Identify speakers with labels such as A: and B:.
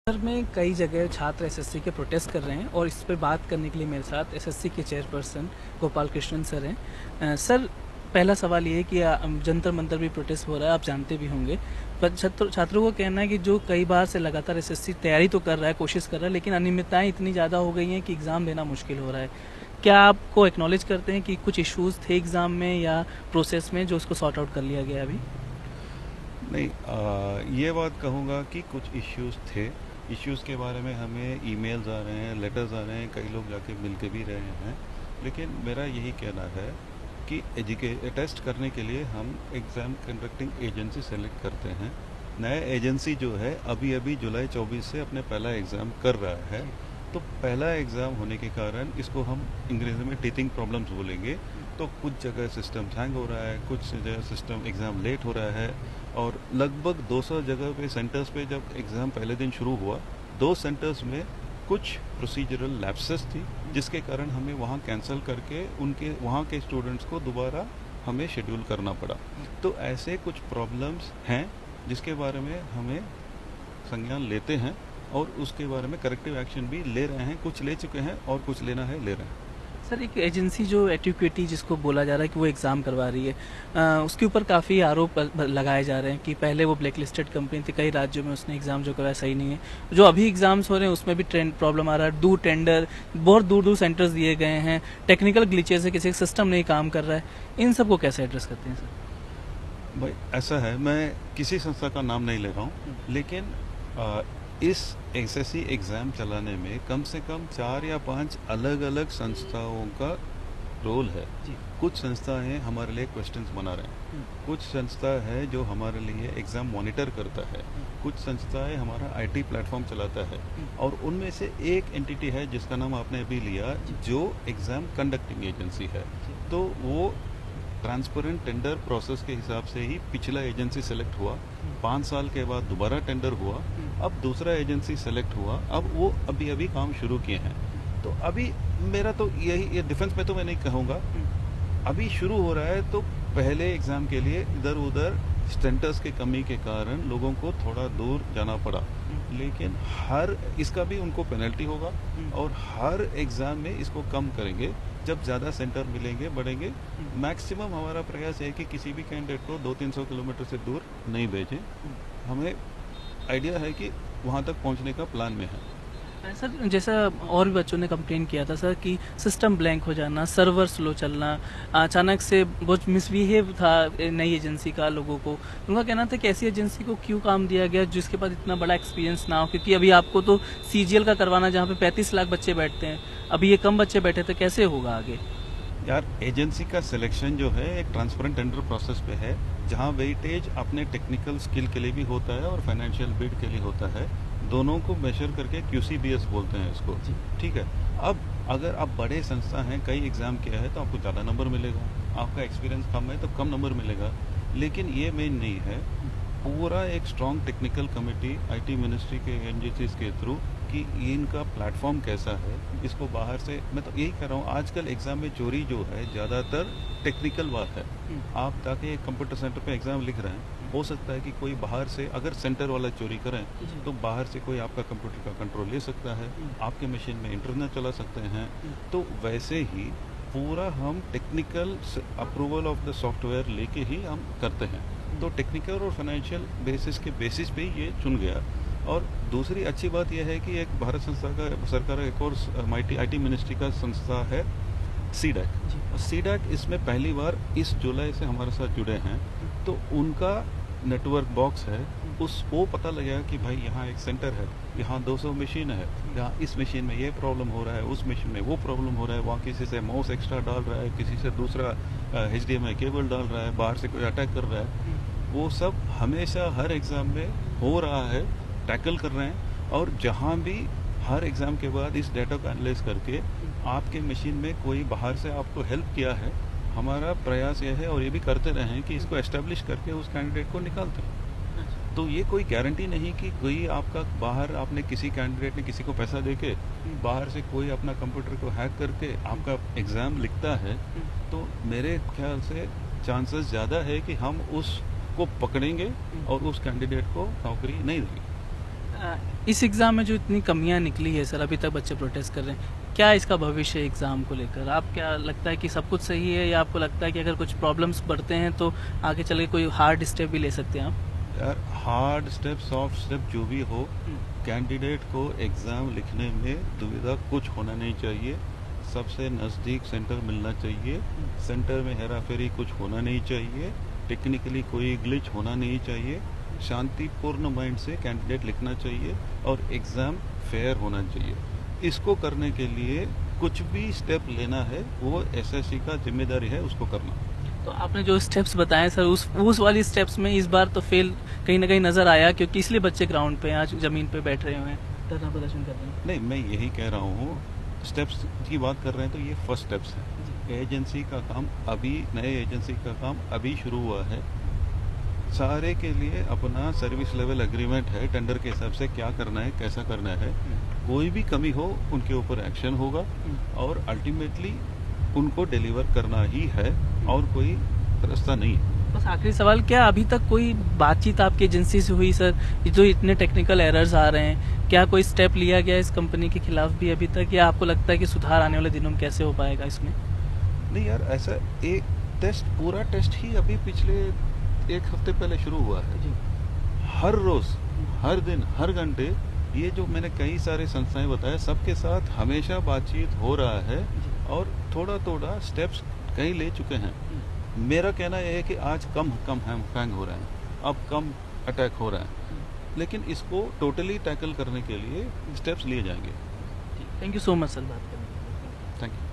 A: Sir में कई जगह छात्र एसएससी के प्रोटेस्ट कर रहे हैं और इस पे बात करने के लिए मेरे साथ एसएससी के चेयरपर्सन गोपाल कृष्णन सर हैं। सर, पहला सवाल ये है कि जंतर मंतर भी प्रोटेस्ट हो रहा है, आप जानते भी होंगे। पर छात्रों को कहना है कि जो कई बार से लगातार एसएससी तैयारी तो कर रहा है, कोशिश कर रहा है, लेकिन अनियमितताएं इतनी ज़्यादा हो गई हैं कि एग्ज़ाम देना मुश्किल हो रहा है। क्या आपको एक्नॉलेज करते हैं कि कुछ इश्यूज़ थे एग्ज़ाम में या प्रोसेस में जो उसको सॉर्ट आउट कर लिया गया अभी?
B: नहीं, ये बात कहूँगा कि कुछ इश्यूज थे। इश्यूज के बारे में हमें ईमेल्स आ रहे हैं, लेटर्स आ रहे हैं, कई लोग जाके मिल के भी रहे हैं। लेकिन मेरा यही कहना है कि टेस्ट करने के लिए हम एग्ज़ाम कंडक्टिंग एजेंसी सेलेक्ट करते हैं। नया एजेंसी जो है अभी अभी जुलाई 24 से अपने पहला एग्ज़ाम कर रहा है। तो पहला एग्ज़ाम होने के कारण इसको हम अंग्रेज़ी में टीचिंग प्रॉब्लम्स बोलेंगे। तो कुछ जगह सिस्टम हैंग हो रहा है, कुछ जगह सिस्टम एग्ज़ाम लेट हो रहा है, और लगभग 200 जगह पे सेंटर्स पे जब एग्ज़ाम पहले दिन शुरू हुआ, 2 सेंटर्स में कुछ प्रोसीजरल लैप्सेस थी, जिसके कारण हमें वहाँ कैंसिल करके उनके वहाँ के स्टूडेंट्स को दोबारा हमें शेड्यूल करना पड़ा। तो ऐसे कुछ प्रॉब्लम्स हैं जिसके बारे में हमें संज्ञान लेते हैं और उसके बारे में करेक्टिव एक्शन भी ले रहे हैं। कुछ ले चुके हैं और कुछ लेना है, ले रहे हैं।
A: सर, एक एजेंसी जो एटिक्विटी जिसको बोला जा रहा है कि वो एग्ज़ाम करवा रही है, उसके ऊपर काफ़ी आरोप लगाए जा रहे हैं कि पहले वो ब्लैक लिस्टेड कंपनी थी, कई राज्यों में उसने एग्ज़ाम जो कराया सही नहीं है। जो अभी एग्ज़ाम्स हो रहे हैं उसमें भी ट्रेंड प्रॉब्लम आ रहा है, दूर टेंडर, बहुत दूर दूर सेंटर्स दिए गए हैं, टेक्निकल ग्लिचेस है, किसी का सिस्टम नहीं काम कर रहा है। इन सब को कैसे एड्रेस करते हैं सर?
B: भाई ऐसा है, मैं किसी संस्था का नाम नहीं ले रहा हूँ, लेकिन इस एसएससी एग्ज़ाम चलाने में कम से कम 4 या 5 अलग अलग संस्थाओं का रोल है। कुछ संस्थाएं हमारे लिए क्वेश्चंस बना रहे हैं, कुछ संस्था है जो हमारे लिए एग्ज़ाम मॉनिटर करता है, कुछ संस्थाएं हमारा आईटी प्लेटफॉर्म चलाता है, और उनमें से एक एंटिटी है जिसका नाम आपने अभी लिया, जो एग्ज़ाम कंडक्टिंग एजेंसी है। तो वो ट्रांसपेरेंट टेंडर प्रोसेस के हिसाब से ही पिछला एजेंसी सेलेक्ट हुआ, 5 साल के बाद दोबारा टेंडर हुआ, अब दूसरा एजेंसी सेलेक्ट हुआ, अब वो अभी अभी काम शुरू किए हैं। तो अभी मेरा तो यही, ये डिफेंस में तो मैं नहीं कहूँगा, अभी शुरू हो रहा है। तो पहले एग्ज़ाम के लिए इधर उधर सेंटर्स की कमी के कारण लोगों को थोड़ा दूर जाना पड़ा, लेकिन हर इसका भी उनको पेनल्टी होगा, और हर एग्ज़ाम में इसको कम करेंगे जब ज़्यादा सेंटर मिलेंगे, बढ़ेंगे। मैक्सिमम हमारा प्रयास है कि किसी भी कैंडिडेट को 200-300 किलोमीटर से दूर नहीं भेजें। हमें आइडिया है कि वहाँ तक पहुँचने का प्लान में है।
A: सर, जैसा और भी बच्चों ने कंप्लेन किया था सर कि सिस्टम ब्लैंक हो जाना, सर्वर स्लो चलना, अचानक से बहुत मिसबिहेव था नई एजेंसी का लोगों को। उनका कहना था कि ऐसी एजेंसी को क्यों काम दिया गया जिसके पास इतना बड़ा एक्सपीरियंस ना हो, क्योंकि अभी आपको तो सीजीएल का करवाना जहाँ पे 35 लाख बच्चे बैठते हैं, अभी ये कम बच्चे बैठे थे, कैसे होगा आगे?
B: यार, एजेंसी का सिलेक्शन जो है एक ट्रांसपेरेंट टेंडर प्रोसेस पे है, जहाँ वेटेज अपने टेक्निकल स्किल के लिए भी होता है और फाइनेंशियल बिड के लिए होता है। दोनों को मेजर करके QCBS बोलते हैं इसको, ठीक है। अब अगर आप बड़े संस्था हैं, कई एग्ज़ाम किया है, तो आपको ज़्यादा नंबर मिलेगा, आपका एक्सपीरियंस कम है तो कम नंबर मिलेगा। लेकिन ये मेन नहीं है। पूरा एक strong technical committee IT ministry के एजेंसीज के थ्रू कि इनका प्लेटफॉर्म कैसा है, इसको बाहर से, मैं तो यही कर रहा हूँ, आजकल एग्ज़ाम में चोरी जो है ज़्यादातर टेक्निकल बात है। आप ताकि एक कंप्यूटर सेंटर पे एग्ज़ाम लिख रहे हैं, हो सकता है कि कोई बाहर से, अगर सेंटर वाला चोरी करें तो बाहर से कोई आपका कंप्यूटर का कंट्रोल ले सकता है, आपके मशीन में इंटरनेट चला सकते हैं। तो वैसे ही पूरा हम technical approval of the software लेके ही हम करते हैं। तो टेक्निकल और फाइनेंशियल बेसिस के बेसिस पे ये चुन गया। और दूसरी अच्छी बात यह है कि एक भारत संस्था का, सरकार एक और आईटी मिनिस्ट्री का संस्था है सीडैक, और सीडैक इसमें पहली बार इस जुलाई से हमारे साथ जुड़े हैं। तो उनका नेटवर्क बॉक्स है, वो पता लगा कि भाई यहाँ एक सेंटर है, यहाँ 200 मशीन है, यहाँ इस मशीन में ये प्रॉब्लम हो रहा है, उस मशीन में वो प्रॉब्लम हो रहा है, वहाँ किसी से माउस एक्स्ट्रा डाल रहा है, किसी से दूसरा HDMI केबल डाल रहा है, बाहर से कोई अटैक कर रहा है। वो सब हमेशा हर एग्ज़ाम में हो रहा है, टैकल कर रहे हैं। और जहाँ भी हर एग्ज़ाम के बाद इस डेटा को एनालाइज करके आपके मशीन में कोई बाहर से आपको हेल्प किया है, हमारा प्रयास यह है, और ये भी करते रहें, कि इसको एस्टेब्लिश करके उस कैंडिडेट को निकालते हैं। तो ये कोई गारंटी नहीं कि कोई आपका बाहर, आपने किसी कैंडिडेट ने किसी को पैसा देके बाहर से कोई अपना कंप्यूटर को हैक करके आपका एग्ज़ाम लिखता है। तो मेरे ख्याल से चांसेस ज़्यादा है कि हम उसको पकड़ेंगे और उस कैंडिडेट को नौकरी नहीं देंगे।
A: इस एग्ज़ाम में जो इतनी कमियां निकली है सर, अभी तक बच्चे प्रोटेस्ट कर रहे हैं, क्या इसका भविष्य है एग्ज़ाम को लेकर? आप क्या लगता है कि सब कुछ सही है, या आपको लगता है कि अगर कुछ प्रॉब्लम्स बढ़ते हैं तो आगे चल के कोई हार्ड स्टेप भी ले सकते हैं आप?
B: यार हार्ड स्टेप सॉफ्ट स्टेप जो भी हो, कैंडिडेट को एग्ज़ाम लिखने में दुविधा कुछ होना नहीं चाहिए। सबसे नज़दीक सेंटर मिलना चाहिए, सेंटर में हेरा फेरी कुछ होना नहीं चाहिए, टेक्निकली कोई ग्लिच होना नहीं चाहिए, शांतिपूर्ण माइंड से कैंडिडेट लिखना चाहिए और एग्ज़ाम फेयर होना चाहिए। इसको करने के लिए कुछ भी स्टेप लेना है वो एसएससी का जिम्मेदारी है उसको करना।
A: तो आपने जो स्टेप्स बताए सर, उस वाली स्टेप्स में इस बार तो फेल कहीं ना कहीं नज़र आया, क्योंकि इसलिए बच्चे ग्राउंड पे आज ज़मीन पे बैठ रहे हुए हैं, धरना प्रदर्शन कर रहे हैं।
B: नहीं, मैं यही कह रहा हूँ, स्टेप्स की बात कर रहे हैं तो ये फर्स्ट स्टेप्स है। एजेंसी का काम अभी, नए एजेंसी का काम अभी शुरू हुआ है। सारे के लिए अपना सर्विस लेवल एग्रीमेंट है, टेंडर के हिसाब से क्या करना है, कैसा करना है। कोई भी कमी हो उनके ऊपर एक्शन होगा और अल्टीमेटली उनको डिलीवर करना ही है और कोई रास्ता नहीं है।
A: बस आखिरी सवाल, क्या अभी तक कोई बातचीत आपकी एजेंसी से हुई सर? ये जो इतने टेक्निकल एरर्स आ रहे हैं, क्या कोई स्टेप लिया गया इस कंपनी के खिलाफ भी अभी तक, या आपको लगता है कि सुधार आने वाले दिनों में कैसे हो पाएगा इसमें?
B: नहीं यार, ऐसा एक टेस्ट, पूरा टेस्ट ही अभी पिछले एक हफ्ते पहले शुरू हुआ है। हर रोज, हर दिन, हर घंटे ये जो मैंने कई सारे संस्थाएं बताया, सबके साथ हमेशा बातचीत हो रहा है और थोड़ा थोड़ा स्टेप्स कई ले चुके हैं। मेरा कहना यह है कि आज कम हैंग हो रहे हैं, अब कम अटैक हो रहा है, लेकिन इसको टोटली टैकल करने के लिए स्टेप्स लिए जाएंगे।
A: Thank you so much sir बात करने के लिए।
B: Thank you.